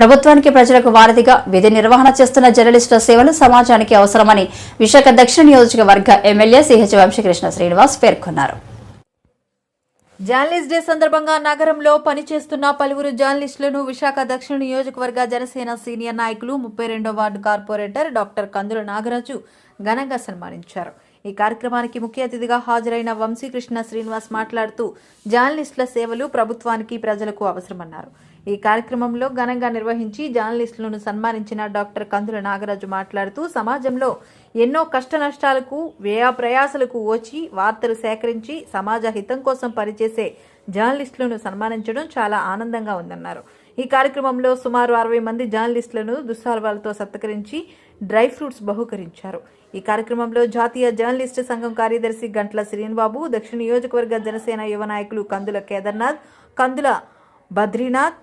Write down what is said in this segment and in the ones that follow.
ప్రభుత్వానికి ప్రజలకు వారధిగా విధి నిర్వహణ చేస్తున్న జర్నలిస్టుల సేవలు సమాజానికి అవసరమని విశాఖ దక్షిణ నియోజకవర్గ ఎమ్మెల్యే సిహెచ్ వంశీకృష్ణ శ్రీనివాస్ పేర్కొన్నారు. జర్నలిస్ట్ డే సందర్భంగా నగరంలో పనిచేస్తున్న పలువురు జర్నలిస్టులను విశాఖ దక్షిణ నియోజకవర్గ జనసేన సీనియర్ నాయకులు 32వ వార్డు కార్పొరేటర్ డాక్టర్ కందుల నాగరాజు ఘనంగా సన్మానించారు. ఈ కార్యక్రమానికి ముఖ్య అతిథిగా హాజరైన వంశీకృష్ణ శ్రీనివాస్ మాట్లాడుతూ జర్నలిస్టుల సేవలు ప్రభుత్వానికి ప్రజలకు అవసరమన్నారు. ఈ కార్యక్రమంలో ఘనంగా నిర్వహించి జర్నలిస్టులను సన్మానించిన డాక్టర్ కందుల నాగరాజు మాట్లాడుతూ సమాజంలో ఎన్నో కష్ట నష్టాలకు వ్యయ ప్రయాసలకు ఓచి వార్తలు సేకరించి సమాజ హితం కోసం పనిచేసే జర్నలిస్టులను సన్మానించడం చాలా ఆనందంగా ఉందన్నారు. ఈ కార్యక్రమంలో సుమారు 60 మంది జర్నలిస్టులను దుస్సాల్వాలతో సత్కరించి డ్రై ఫ్రూట్స్ బహుకరించారు. ఈ కార్యక్రమంలో జాతీయ జర్నలిస్టు సంఘం కార్యదర్శి గంట్ల శ్రీనిబాబు, దక్షిణ నియోజకవర్గ జనసేన యువ నాయకులు కందుల కేదార్నాథ్, కందుల బద్రీనాథ్,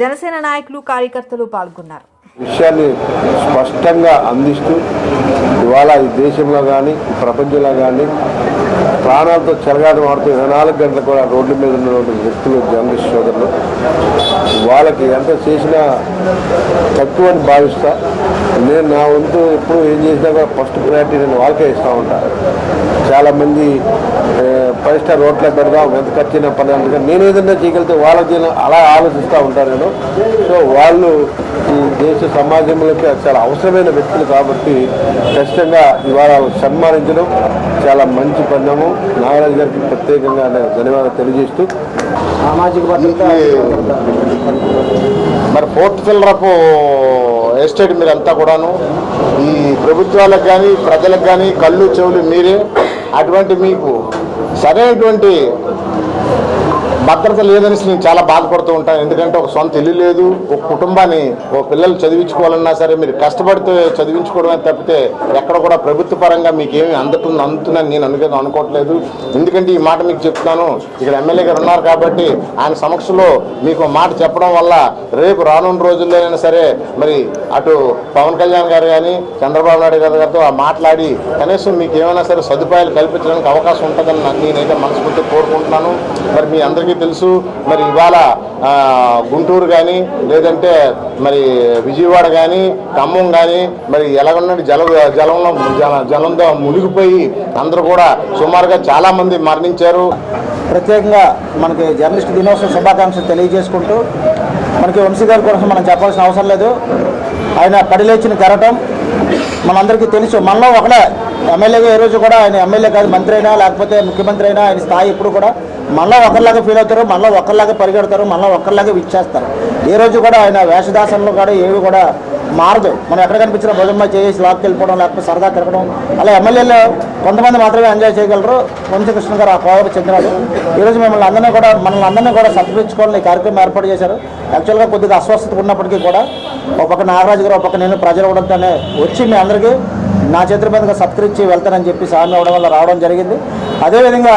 జనసేన నాయకులు కార్యకర్తలు పాల్గొన్నారు. విషయాన్ని స్పష్టంగా అందిస్తూ ఇవాళ ఈ దేశంలో కానీ ప్రపంచంలో కానీ ప్రాణాలతో చెలగాటమాడుతూ 24 గంటలు కూడా రోడ్ల మీద ఉన్నటువంటి వ్యక్తులు జర్నలిస్ట్ సోదరులు వాళ్ళకి ఎంత చేసినా తక్కువ అని భావిస్తా. నేను నా వంతు ఎప్పుడు ఏం చేసినా కూడా ఫస్ట్ ప్రయారిటీ నేను వాళ్ళకే ఇస్తూ ఉంటాను. చాలామంది 5 స్టార్ రోడ్లో పెడదాం ఎంత ఖర్చైనా పర్లేదు, నేను ఏదైనా చేయగలిగితే వాళ్ళకి అలా ఆలోచిస్తూ ఉంటాను నేను. సో వాళ్ళు ఈ దేశ సమాజంలోకి చాలా అవసరమైన వ్యక్తులు కాబట్టి ఖచ్చితంగా ఇవాళ సన్మానించడం చాలా మంచి పరిణామం. నాగరాజు గారికి ప్రత్యేకంగా ధన్యవాదాలు తెలియజేస్తూ సామాజిక భద్రత మరి ఫోర్త్ పిల్లరపు ఎస్టేట్ మీరంతా కూడాను ఈ ప్రభుత్వాలకు కానీ ప్రజలకు కానీ కళ్ళు చెవులు మీరే. అటువంటి మీకు సరైనటువంటి భద్రత లేదని నేను చాలా బాధపడుతూ ఉంటాను. ఎందుకంటే ఒక సొంత ఇల్లు లేదు, ఒక కుటుంబాన్ని ఒక పిల్లలు చదివించుకోవాలన్నా సరే మీరు కష్టపడితే చదివించుకోవడమే తప్పితే ఎక్కడ కూడా ప్రభుత్వ పరంగా మీకు ఏమి అందుతుందని నేను అనుకోవట్లేదు. ఎందుకంటే ఈ మాట మీకు చెప్తున్నాను, ఇక్కడ ఎమ్మెల్యే గారు ఉన్నారు కాబట్టి ఆయన సమక్షంలో మీకు మాట చెప్పడం వల్ల రేపు రానున్న రోజుల్లోనైనా సరే మరి అటు పవన్ కళ్యాణ్ గారు కానీ చంద్రబాబు నాయుడు గారితో మాట్లాడి కనీసం మీకు ఏమైనా సరే సదుపాయాలు కల్పించడానికి అవకాశం ఉంటుందని నేనైతే మనస్ఫూర్తిగా కోరుకుంటున్నాను. మరి మీ అందరికీ తెలుసు మరి ఇవాళ గుంటూరు కానీ లేదంటే మరి విజయవాడ కానీ ఖమ్మం కానీ మరి ఎలాగొన్నది జలంతో మునిగిపోయి అందరూ కూడా సుమారుగా చాలామంది మరణించారు. ప్రత్యేకంగా మనకి జర్నలిస్ట్ దినోత్సవ శుభాకాంక్షలు తెలియజేసుకుంటూ మనకి వంశీ గారి కోసం మనం చెప్పాల్సిన అవసరం లేదు. ఆయన పడిలేచిన కెరటం మనందరికీ తెలుసు. మనలో ఒకడే ఎమ్మెల్యేగా ఏ రోజు కూడా ఆయన ఎమ్మెల్యే కాదు, మంత్రి అయినా లేకపోతే ముఖ్యమంత్రి అయినా ఆయన స్థాయి ఎప్పుడు కూడా మనలో ఒకరిలాగా ఫీల్ అవుతారు, మనలో ఒకరిలాగా పరిగెడతారు, మనలో ఒకరిలాగా విచ్చేస్తారు. ఏ రోజు కూడా ఆయన వేషదాసనలో కూడా ఏవి కూడా మారదు. మనం ఎక్కడ కనిపించిన భుజమ్మ చేసి లాక్కి వెళ్ళిపోవడం లేకపోతే సరదా తిరగడం అలా ఎమ్మెల్యేలు కొంతమంది మాత్రమే ఎంజాయ్ చేయగలరు. వంశీకృష్ణ గారు ఆ కోవకు చెందినాడు. ఈరోజు మనల్ని అందరినీ కూడా సత్కరించుకోవాలని ఈ కార్యక్రమం ఏర్పాటు చేశారు. యాక్చువల్గా కొద్దిగా అస్వస్థత ఉన్నప్పటికీ కూడా ఒక పక్క నాగరాజు గారు, ఒక పక్క నేను ప్రజలు ఇవ్వడంతోనే వచ్చి మీ అందరికీ నా చేతుల మీదుగా సత్కరించి వెళ్తానని చెప్పి సాయం ఇవ్వడం వల్ల రావడం జరిగింది. అదేవిధంగా